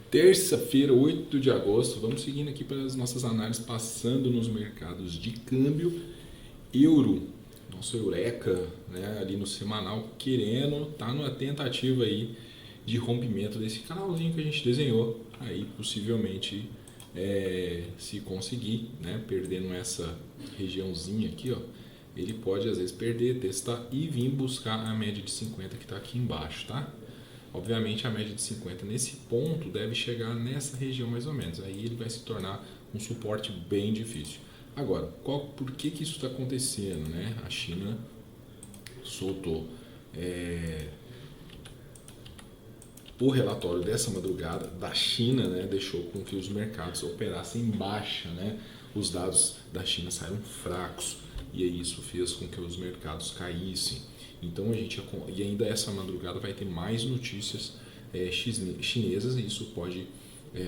Terça-feira, 8 de agosto, vamos seguindo aqui para as nossas análises, passando nos mercados de câmbio. Euro, nosso Eureka, né, ali no semanal, querendo, tá numa tentativa aí de rompimento desse canalzinho que a gente desenhou, aí possivelmente se conseguir, né, perdendo essa regiãozinha aqui, ó, ele pode às vezes perder, testar e vir buscar a média de 50 que está aqui embaixo, tá? Obviamente a média de 50 nesse ponto deve chegar nessa região mais ou menos. Aí ele vai se tornar um suporte bem difícil. Agora, por que isso está acontecendo, né? A China soltou o relatório dessa madrugada da China, né, deixou com que os mercados operassem em baixa, né? Os dados da China saíram fracos e aí isso fez com que os mercados caíssem. Então e ainda essa madrugada vai ter mais notícias chinesas e isso pode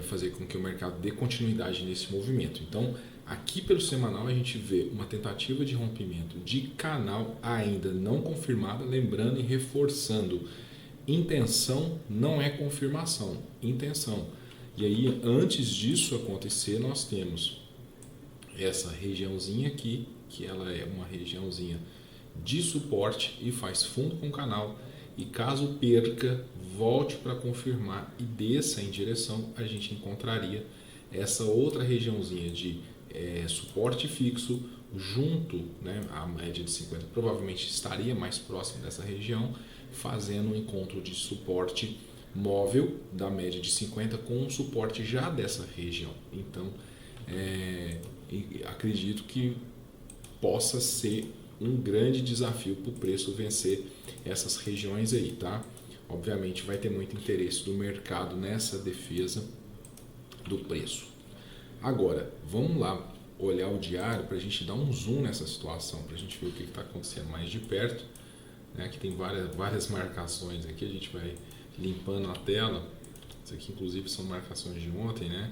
fazer com que o mercado dê continuidade nesse movimento. Então aqui pelo semanal a gente vê uma tentativa de rompimento de canal ainda não confirmada, lembrando e reforçando, intenção não é confirmação, intenção. E aí antes disso acontecer nós temos essa regiãozinha aqui, que ela é uma regiãozinha de suporte e faz fundo com o canal, e caso perca, volte para confirmar e desça em direção, a gente encontraria essa outra regiãozinha de suporte fixo junto, né, à média de 50, provavelmente estaria mais próximo dessa região, fazendo um encontro de suporte móvel da média de 50 com um suporte já dessa região. Então acredito que possa ser um grande desafio para o preço vencer essas regiões aí, tá? Obviamente vai ter muito interesse do mercado nessa defesa do preço. Agora, vamos lá olhar o diário para a gente dar um zoom nessa situação, para a gente ver o que está acontecendo mais de perto. Né? Aqui tem várias marcações aqui, a gente vai limpando a tela. Isso aqui inclusive são marcações de ontem, né?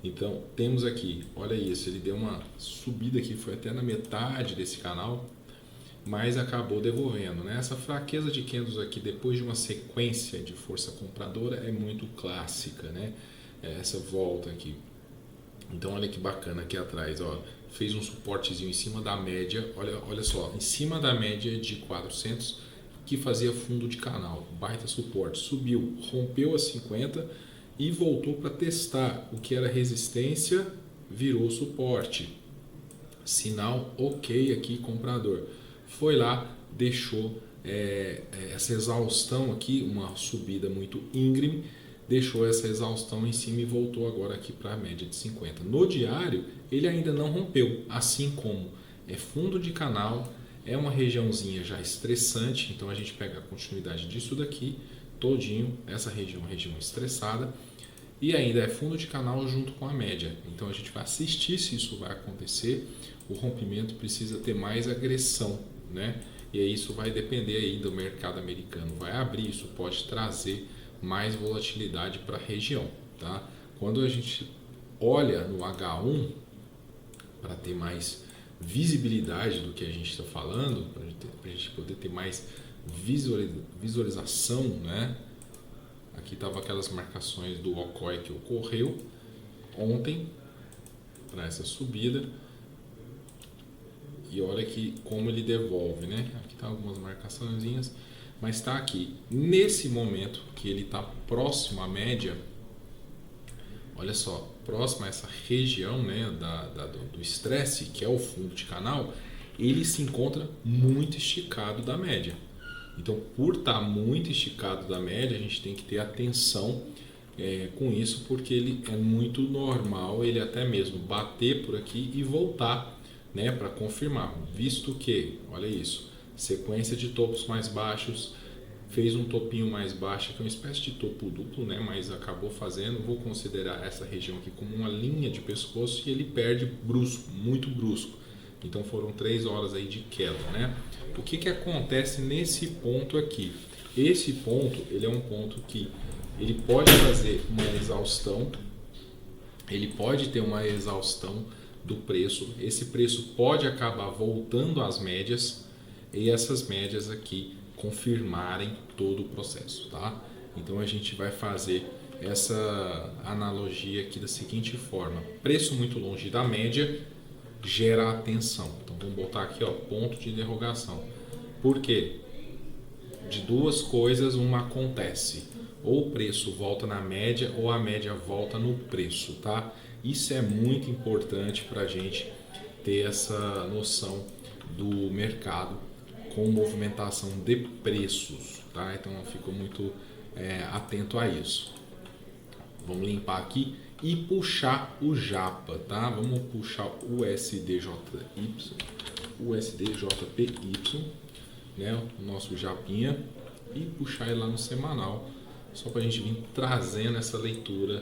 Então, temos aqui, olha isso, ele deu uma subida aqui, foi até na metade desse canal, mas acabou devolvendo, né? Essa fraqueza de candles aqui, depois de uma sequência de força compradora, é muito clássica, né? Essa volta aqui. Então, olha que bacana aqui atrás, ó, fez um suportezinho em cima da média, olha só, em cima da média de 400, que fazia fundo de canal, baita suporte, subiu, rompeu a 50, e voltou para testar o que era resistência, virou suporte. Sinal ok aqui, comprador. Foi lá, deixou essa exaustão aqui, uma subida muito íngreme, deixou essa exaustão em cima e voltou agora aqui para a média de 50. No diário, ele ainda não rompeu, assim como é fundo de canal, é uma regiãozinha já estressante, então a gente pega a continuidade disso daqui, todinho, essa região estressada, e ainda é fundo de canal junto com a média. Então a gente vai assistir se isso vai acontecer. O rompimento precisa ter mais agressão, né? E aí isso vai depender aí do mercado americano. Vai abrir, isso pode trazer mais volatilidade para a região, tá? Quando a gente olha no H1 para ter mais visibilidade do que a gente está falando, para a gente poder ter mais visualização, né? Aqui estavam aquelas marcações do OCOI que ocorreu ontem para essa subida. E olha aqui como ele devolve, né? Aqui tá algumas marcaçõezinhas, mas está aqui. Nesse momento que ele está próximo à média, olha só, próximo a essa região, né, do estresse, que é o fundo de canal, ele se encontra muito esticado da média. Então, por estar muito esticado da média, a gente tem que ter atenção com isso, porque ele é muito normal, ele até mesmo bater por aqui e voltar, né, para confirmar, visto que, olha isso, sequência de topos mais baixos, fez um topinho mais baixo, que é uma espécie de topo duplo, né, mas acabou fazendo, vou considerar essa região aqui como uma linha de pescoço e ele perde brusco, muito brusco. Então foram 3 horas aí de queda, né? O que acontece nesse ponto aqui? Esse ponto, ele é um ponto que ele pode fazer uma exaustão, ele pode ter uma exaustão do preço, esse preço pode acabar voltando às médias e essas médias aqui confirmarem todo o processo, tá? Então a gente vai fazer essa analogia aqui da seguinte forma: preço muito longe da média gera atenção. Então vamos botar aqui, ó, ponto de interrogação. Por quê? De duas coisas uma acontece: ou o preço volta na média ou a média volta no preço, tá? Isso é muito importante para a gente ter essa noção do mercado com movimentação de preços, tá? Então eu fico muito atento a isso. Vamos limpar aqui e puxar o Japa, tá? Vamos puxar o USDJPY, né? O nosso Japinha, e puxar ele lá no semanal, só para a gente vir trazendo essa leitura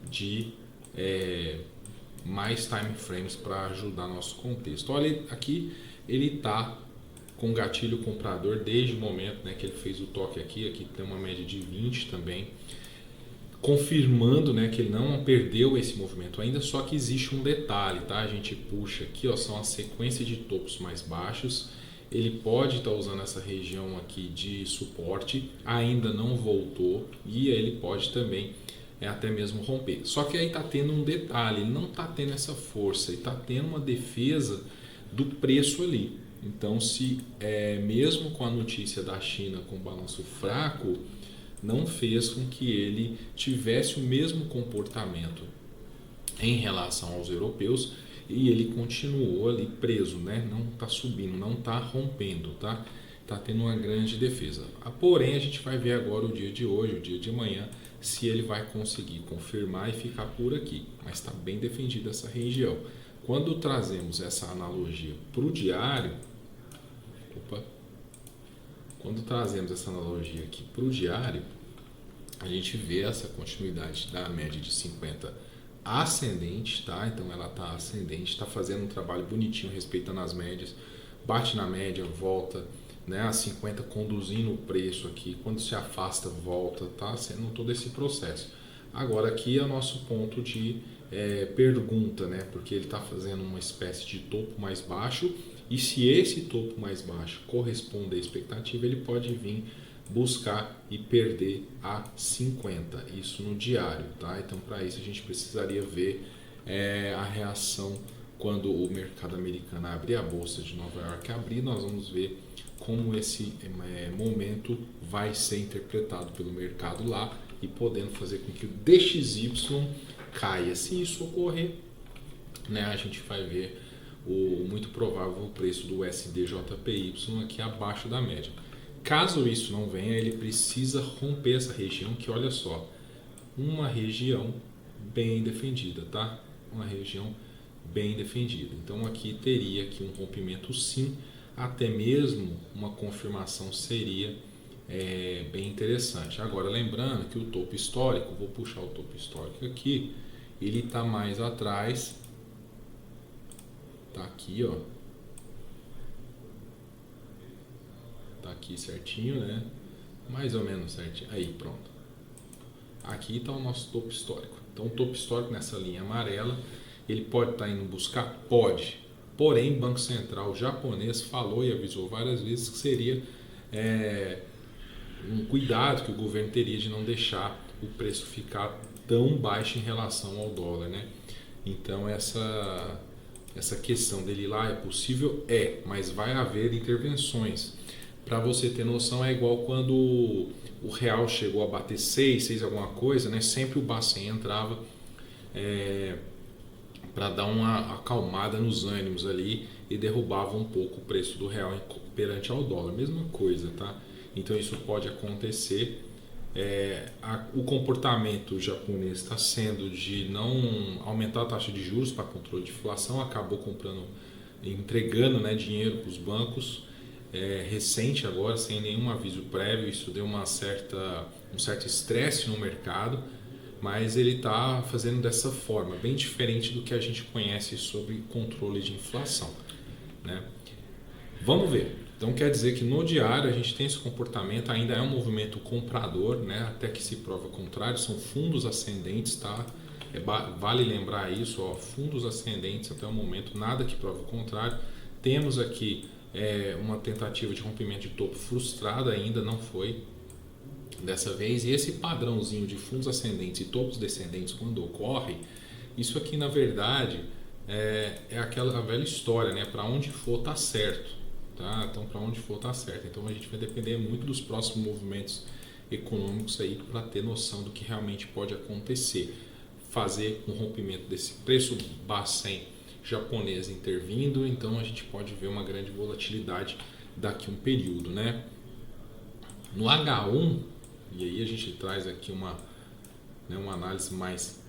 de mais time frames para ajudar nosso contexto. Olha aqui, ele está com gatilho comprador desde o momento, né, que ele fez o toque aqui tem uma média de 20 também, confirmando, né, que ele não perdeu esse movimento ainda, só que existe um detalhe, tá? A gente puxa aqui, ó, são a sequência de topos mais baixos. Ele pode estar usando essa região aqui de suporte, ainda não voltou, e ele pode também até mesmo romper. Só que aí está tendo um detalhe, ele não está tendo essa força, ele está tendo uma defesa do preço ali. Então, se mesmo com a notícia da China com balanço fraco, não fez com que ele tivesse o mesmo comportamento em relação aos europeus, e ele continuou ali preso, né? Não está subindo, não está rompendo, tá? Está tendo uma grande defesa. Porém, a gente vai ver agora o dia de hoje, o dia de amanhã, se ele vai conseguir confirmar e ficar por aqui. Mas está bem defendida essa região. Quando trazemos essa analogia para o diário, a gente vê essa continuidade da média de 50 ascendente, tá? Então ela está ascendente, está fazendo um trabalho bonitinho, respeitando as médias, bate na média, volta, né? A 50 conduzindo o preço aqui, quando se afasta, volta, tá sendo todo esse processo. Agora aqui é o nosso ponto de pergunta, né? Porque ele está fazendo uma espécie de topo mais baixo, e se esse topo mais baixo corresponde à expectativa, ele pode vir buscar e perder a 50, isso no diário, tá? Então, para isso a gente precisaria ver a reação quando o mercado americano abrir, a bolsa de Nova York abrir. Nós vamos ver como esse momento vai ser interpretado pelo mercado lá, e podendo fazer com que o DXY caia. Se isso ocorrer, né, a gente vai ver o muito provável preço do USDJPY aqui abaixo da média. Caso isso não venha, ele precisa romper essa região, que olha só, uma região bem defendida, tá? Uma região bem defendida. Então aqui teria aqui um rompimento sim, até mesmo uma confirmação seria bem interessante. Agora lembrando que o topo histórico, vou puxar o topo histórico aqui, ele está mais atrás, tá aqui, ó. Tá aqui certinho, né? Mais ou menos certinho. Aí, pronto. Aqui está o nosso topo histórico. Então, o topo histórico nessa linha amarela, ele pode estar indo buscar? Pode. Porém, o Banco Central japonês falou e avisou várias vezes que seria um cuidado que o governo teria de não deixar o preço ficar tão baixo em relação ao dólar, né? Então, essa questão dele ir lá é possível? Mas vai haver intervenções. Para você ter noção, é igual quando o real chegou a bater 6 alguma coisa, né? Sempre o Bacen entrava para dar uma acalmada nos ânimos ali e derrubava um pouco o preço do real perante ao dólar. Mesma coisa, tá? Então isso pode acontecer. O comportamento japonês está sendo de não aumentar a taxa de juros para controle de inflação, acabou entregando, né, dinheiro para os bancos. Recente agora, sem nenhum aviso prévio, isso deu um certo estresse no mercado, mas ele está fazendo dessa forma, bem diferente do que a gente conhece sobre controle de inflação, né? Vamos ver. Então quer dizer que no diário a gente tem esse comportamento, ainda é um movimento comprador, né? Até que se prova o contrário, são fundos ascendentes, tá? Vale lembrar isso, ó, fundos ascendentes até o momento, nada que prova o contrário. Temos aqui uma tentativa de rompimento de topo frustrada, ainda não foi dessa vez. E esse padrãozinho de fundos ascendentes e topos descendentes, quando ocorre, isso aqui na verdade é aquela velha história, né? Para onde for tá certo, tá? Então para onde for tá certo. Então a gente vai depender muito dos próximos movimentos econômicos aí para ter noção do que realmente pode acontecer. Fazer um rompimento desse preço Bacen japonês intervindo, então a gente pode ver uma grande volatilidade daqui a um período, né? No H1, e aí a gente traz aqui uma análise mais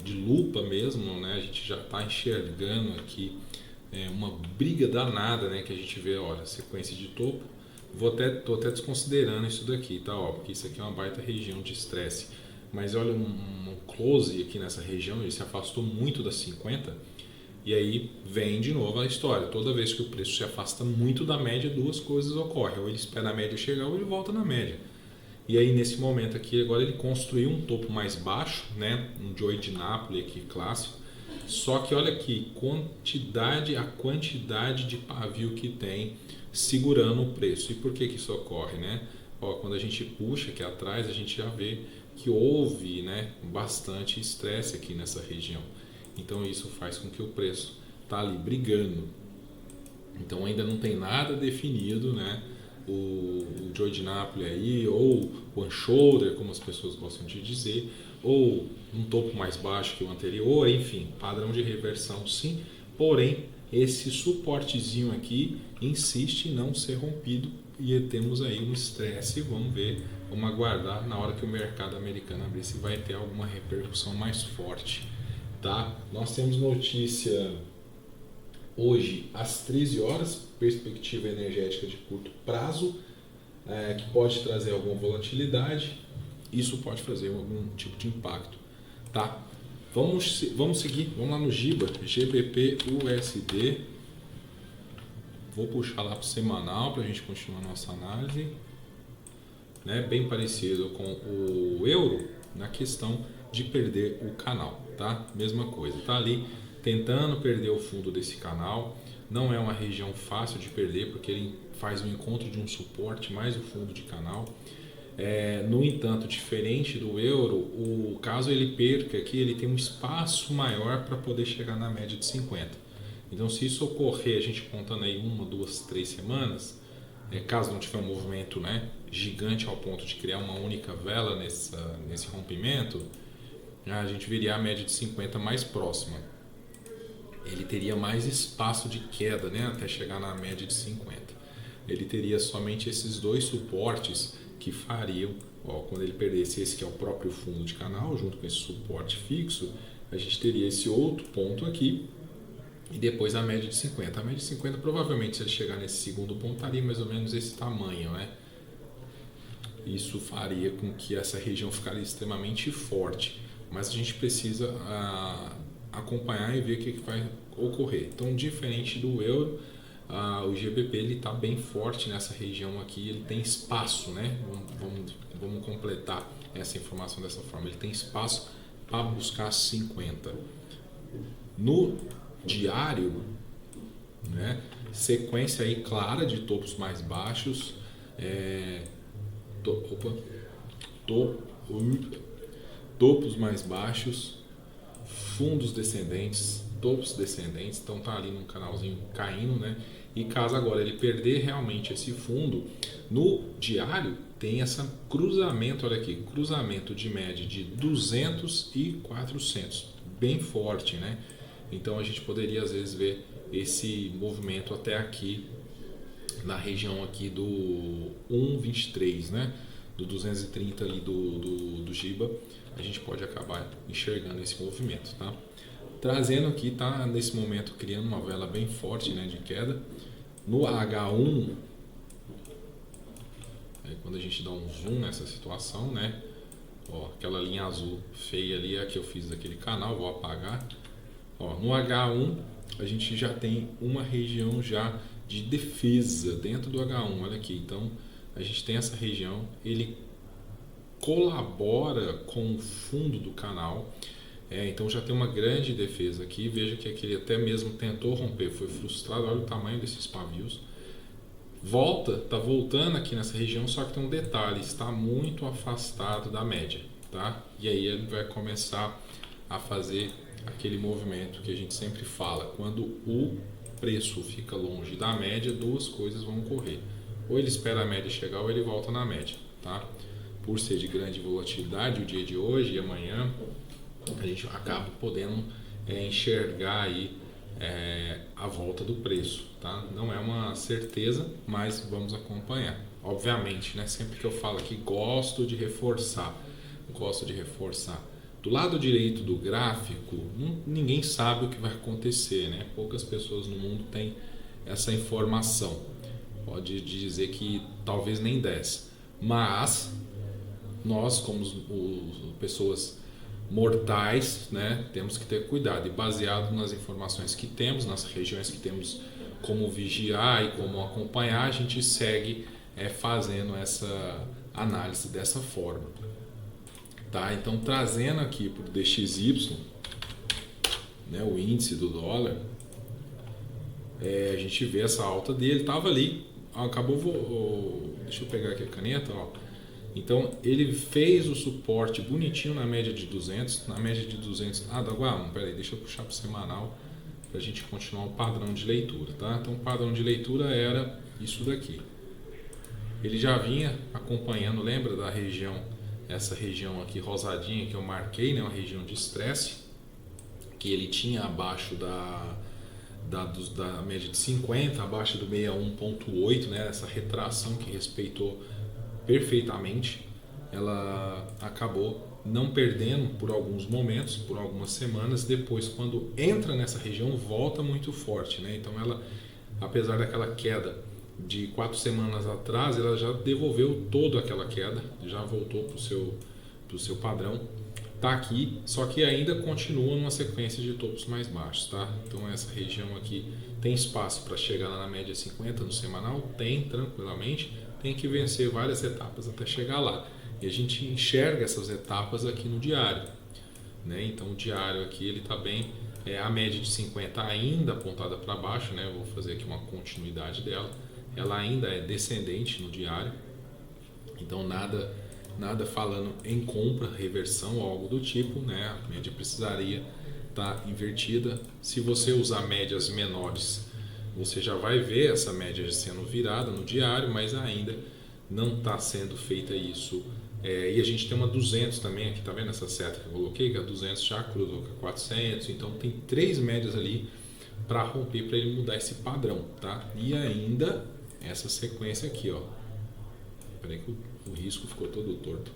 de lupa mesmo, né? A gente já está enxergando aqui uma briga danada, né? Que a gente vê, olha, sequência de topo. Tô até desconsiderando isso daqui, tá? Ó, porque isso aqui é uma baita região de estresse. Mas olha um close aqui nessa região, ele se afastou muito das 50. E aí vem de novo a história. Toda vez que o preço se afasta muito da média, duas coisas ocorrem. Ou ele espera a média chegar ou ele volta na média. E aí nesse momento aqui, agora ele construiu um topo mais baixo, né? Um Joy de Napoli aqui clássico. Só que olha aqui, a quantidade de pavio que tem segurando o preço. E por que isso ocorre, né? Ó, quando a gente puxa aqui atrás, a gente já vê que houve, né, bastante estresse aqui nessa região. Então isso faz com que o preço está ali brigando. Então ainda não tem nada definido, né? O Joy de Napoli aí, ou one shoulder, como as pessoas gostam de dizer, ou um topo mais baixo que o anterior, enfim, padrão de reversão sim, porém esse suportezinho aqui insiste em não ser rompido e temos aí um estresse. Vamos ver, vamos aguardar na hora que o mercado americano abrir se vai ter alguma repercussão mais forte, tá? Nós temos notícia hoje às 13 horas, perspectiva energética de curto prazo, que pode trazer alguma volatilidade. Isso pode fazer algum tipo de impacto, tá? Vamos seguir, vamos lá no GIBA, GBP USD. Vou puxar lá para o semanal para a gente continuar a nossa análise, né? Bem parecido com o euro na questão de perder o canal, tá? Mesma coisa, tá ali tentando perder o fundo desse canal. Não é uma região fácil de perder porque ele faz o encontro de um suporte mais o fundo de canal. No entanto, diferente do euro, o caso ele perca aqui, ele tem um espaço maior para poder chegar na média de 50. Então, se isso ocorrer, a gente contando aí 1, 2, 3 semanas, caso não tiver um movimento, né, gigante ao ponto de criar uma única vela nesse rompimento, a gente veria a média de 50 mais próxima. Ele teria mais espaço de queda, né, até chegar na média de 50. Ele teria somente esses dois suportes que fariam, quando ele perdesse esse que é o próprio fundo de canal, junto com esse suporte fixo, a gente teria esse outro ponto aqui e depois a média de 50. A média de 50 provavelmente, se ele chegar nesse segundo ponto, estaria mais ou menos esse tamanho, né? Isso faria com que essa região ficasse extremamente forte, mas a gente precisa acompanhar e ver o que vai ocorrer. Então, diferente do euro, o GBP ele está bem forte nessa região aqui, ele tem espaço, né? Vamos completar essa informação dessa forma. Ele tem espaço para buscar 50. No diário, né? Sequência aí clara de topos mais baixos, topos mais baixos, fundos descendentes, topos descendentes, então tá ali num canalzinho caindo, né? E caso agora ele perder realmente esse fundo, no diário tem essa cruzamento, olha aqui, cruzamento de média de 200 e 400, bem forte, né? Então a gente poderia às vezes ver esse movimento até aqui na região aqui do 1,23, né? Do 230 ali do GIBA, a gente pode acabar enxergando esse movimento, tá? Trazendo aqui, tá nesse momento criando uma vela bem forte, né, de queda. No H1, quando a gente dá um zoom nessa situação, né, aquela linha azul feia ali é a que eu fiz daquele canal, vou apagar. No H1 a gente já tem uma região já de defesa dentro do H1, olha aqui. Então a gente tem essa região, ele colabora com o fundo do canal. Então já tem uma grande defesa aqui. Veja que aquele até mesmo tentou romper, foi frustrado. Olha o tamanho desses pavios. tá voltando aqui nessa região, só que tem um detalhe, está muito afastado da média, tá? E aí ele vai começar a fazer aquele movimento que a gente sempre fala, quando o preço fica longe da média, duas coisas vão ocorrer. Ou ele espera a média chegar ou ele volta na média, tá? Por ser de grande volatilidade o dia de hoje e amanhã, a gente acaba podendo enxergar aí a volta do preço, tá? Não é uma certeza, mas vamos acompanhar. Obviamente, né? Sempre que eu falo aqui, gosto de reforçar. Do lado direito do gráfico, ninguém sabe o que vai acontecer, né? Poucas pessoas no mundo têm essa informação. Pode dizer que talvez nem 10. Mas nós, como pessoas mortais, né, temos que ter cuidado. E baseado nas informações que temos, nas regiões que temos como vigiar e como acompanhar, a gente segue fazendo essa análise dessa forma. Tá? Então, trazendo aqui para o DXY, né, o índice do dólar, a gente vê essa alta dele, estava ali, acabou, deixa eu pegar aqui a caneta, ó. Então, ele fez o suporte bonitinho na média de 200, peraí, deixa eu puxar para o semanal, para a gente continuar o padrão de leitura, tá? Então, o padrão de leitura era isso daqui. Ele já vinha acompanhando, lembra da região, essa região aqui rosadinha que eu marquei, né, uma região de estresse, que ele tinha abaixo da média de 50, abaixo do 61.8, né, essa retração que respeitou perfeitamente. Ela acabou não perdendo por alguns momentos, por algumas semanas, depois quando entra nessa região volta muito forte, né? Então ela, apesar daquela queda de 4 semanas atrás, ela já devolveu toda aquela queda, já voltou para o seu padrão, tá aqui, só que ainda continua numa sequência de topos mais baixos, tá? Então essa região aqui tem espaço para chegar lá na média 50 no semanal, tem tranquilamente, tem que vencer várias etapas até chegar lá. E a gente enxerga essas etapas aqui no diário, né? Então o diário aqui ele está bem, a média de 50 ainda apontada para baixo, né? Eu vou fazer aqui uma continuidade dela. Ela ainda é descendente no diário, então nada falando em compra, reversão ou algo do tipo, né? A média precisaria estar invertida. Se você usar médias menores, você já vai ver essa média sendo virada no diário, mas ainda não está sendo feita isso. E a gente tem uma 200 também, aqui tá vendo essa seta que eu coloquei, que a 200 já cruzou com a 400, então tem 3 médias ali para romper, para ele mudar esse padrão, tá? E ainda essa sequência aqui, ó. Peraí que o risco ficou todo torto.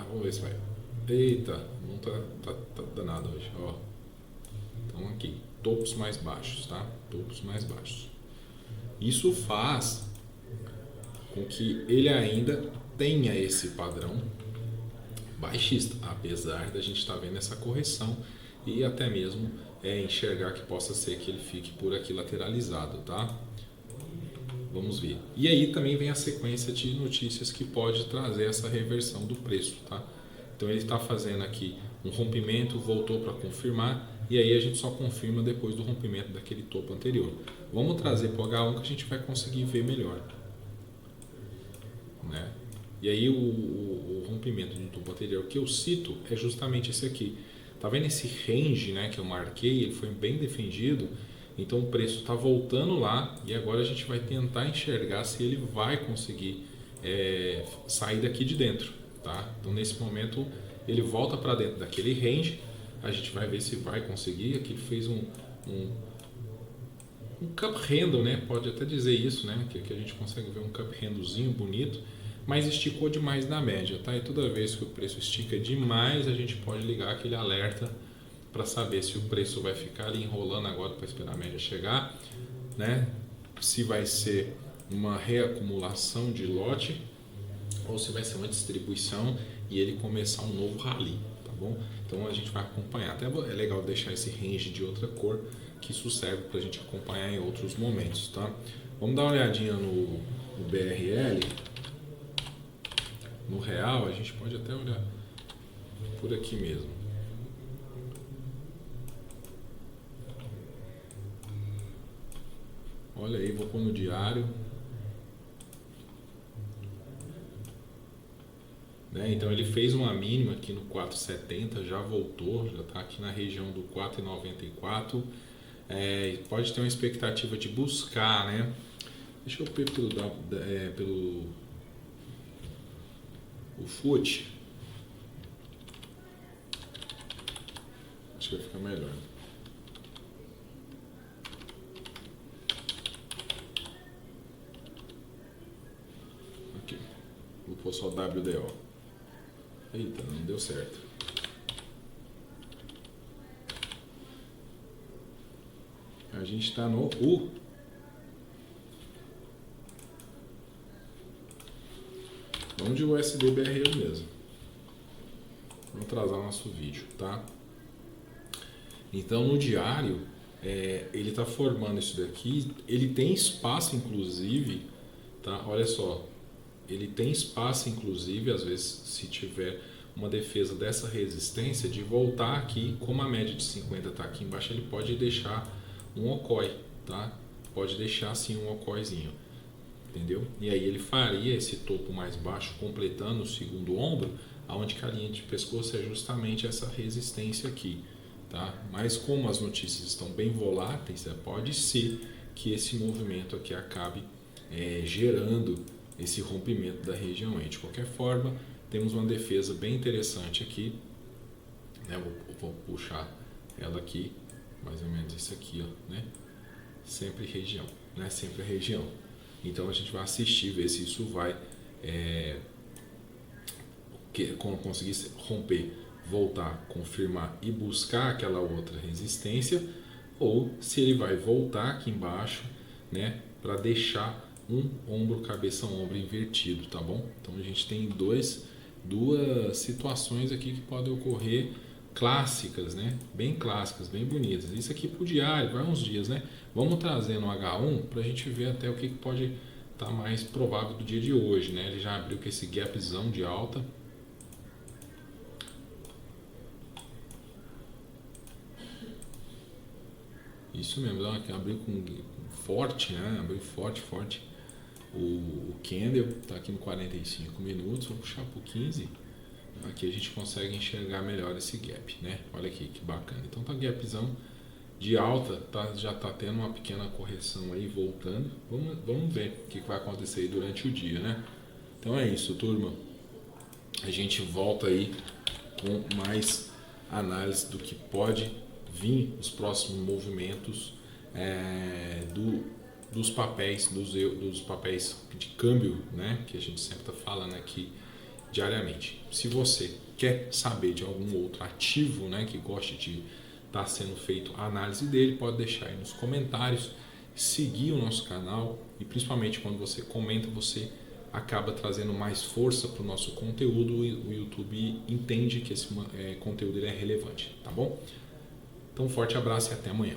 Vamos ver se vai. Eita, não tá danado hoje, ó. Então aqui, topos mais baixos, tá? Topos mais baixos. Isso faz com que ele ainda tenha esse padrão baixista, apesar da gente estar vendo essa correção e até mesmo enxergar que possa ser que ele fique por aqui lateralizado, tá? Vamos ver. E aí também vem a sequência de notícias que pode trazer essa reversão do preço, tá? Então ele está fazendo aqui um rompimento, voltou para confirmar, e aí a gente só confirma depois do rompimento daquele topo anterior. Vamos trazer para o H1 que a gente vai conseguir ver melhor, né? E aí o rompimento do topo anterior que eu cito é justamente esse aqui. Tá vendo esse range, né, que eu marquei? Ele foi bem defendido. Então o preço está voltando lá e agora a gente vai tentar enxergar se ele vai conseguir sair daqui de dentro, tá? Então nesse momento ele volta para dentro daquele range, a gente vai ver se vai conseguir. Aqui ele fez um cup handle, né? Pode até dizer isso, né? Que a gente consegue ver um cup handlezinho bonito, mas esticou demais na média, tá? E toda vez que o preço estica demais, a gente pode ligar aquele alerta para saber se o preço vai ficar ali enrolando agora para esperar a média chegar, né? Se vai ser uma reacumulação de lote ou se vai ser uma distribuição e ele começar um novo rally, tá bom? Então a gente vai acompanhar. Até é legal deixar esse range de outra cor, que isso serve para a gente acompanhar em outros momentos, tá? Vamos dar uma olhadinha no BRL. No real, a gente pode até olhar por aqui mesmo. Olha aí, vou pôr no diário. Né? Então ele fez uma mínima aqui no 4,70, já voltou, já está aqui na região do 4,94. Pode ter uma expectativa de buscar, né? Deixa eu ver pelo o FUT. Acho que vai ficar melhor. Aqui. Vou pôr só WDO. Eita, não deu certo. A gente está no U. Vamos de USD BRL mesmo. Vamos atrasar nosso vídeo, tá? Então no diário, ele está formando isso daqui. Ele tem espaço, inclusive, tá? Olha só. Ele tem espaço, inclusive, às vezes, se tiver uma defesa dessa resistência, de voltar aqui, como a média de 50 está aqui embaixo, ele pode deixar um okoi, tá? Pode deixar assim um okoizinho, entendeu? E aí ele faria esse topo mais baixo, completando o segundo ombro, aonde que a linha de pescoço é justamente essa resistência aqui, tá? Mas como as notícias estão bem voláteis, pode ser que esse movimento aqui acabe gerando esse rompimento da região aí. De qualquer forma, temos uma defesa bem interessante aqui, né? Vou puxar ela aqui, mais ou menos isso aqui, ó, né? Sempre região, né? Sempre a região. Então a gente vai assistir, ver se isso vai conseguir romper, voltar, confirmar e buscar aquela outra resistência, ou se ele vai voltar aqui embaixo, né? Para deixar um ombro, cabeça, ombro invertido, tá bom? Então a gente tem duas situações aqui que podem ocorrer, clássicas, né? Bem clássicas, bem bonitas. Isso aqui pro diário, vai uns dias, né? Vamos trazer no H1 para a gente ver até o que pode estar mais provável do dia de hoje, né? Ele já abriu com esse gapzão de alta. Isso mesmo, aqui abriu com forte, né? Abriu forte. O candle está aqui no 45 minutos, vou puxar para o 15. Aqui a gente consegue enxergar melhor esse gap, né? Olha aqui que bacana. Então tá gapzão de alta, já está tendo uma pequena correção aí, voltando. Vamos ver o que vai acontecer aí durante o dia, né? Então é isso, turma. A gente volta aí com mais análise do que pode vir os próximos movimentos dos papéis, dos papéis de câmbio, né? Que a gente sempre está falando aqui diariamente. Se você quer saber de algum outro ativo, né, que goste de estar sendo feito a análise dele, pode deixar aí nos comentários, seguir o nosso canal, e principalmente quando você comenta, você acaba trazendo mais força para o nosso conteúdo, e o YouTube entende que esse conteúdo ele é relevante, tá bom? Então, um forte abraço e até amanhã.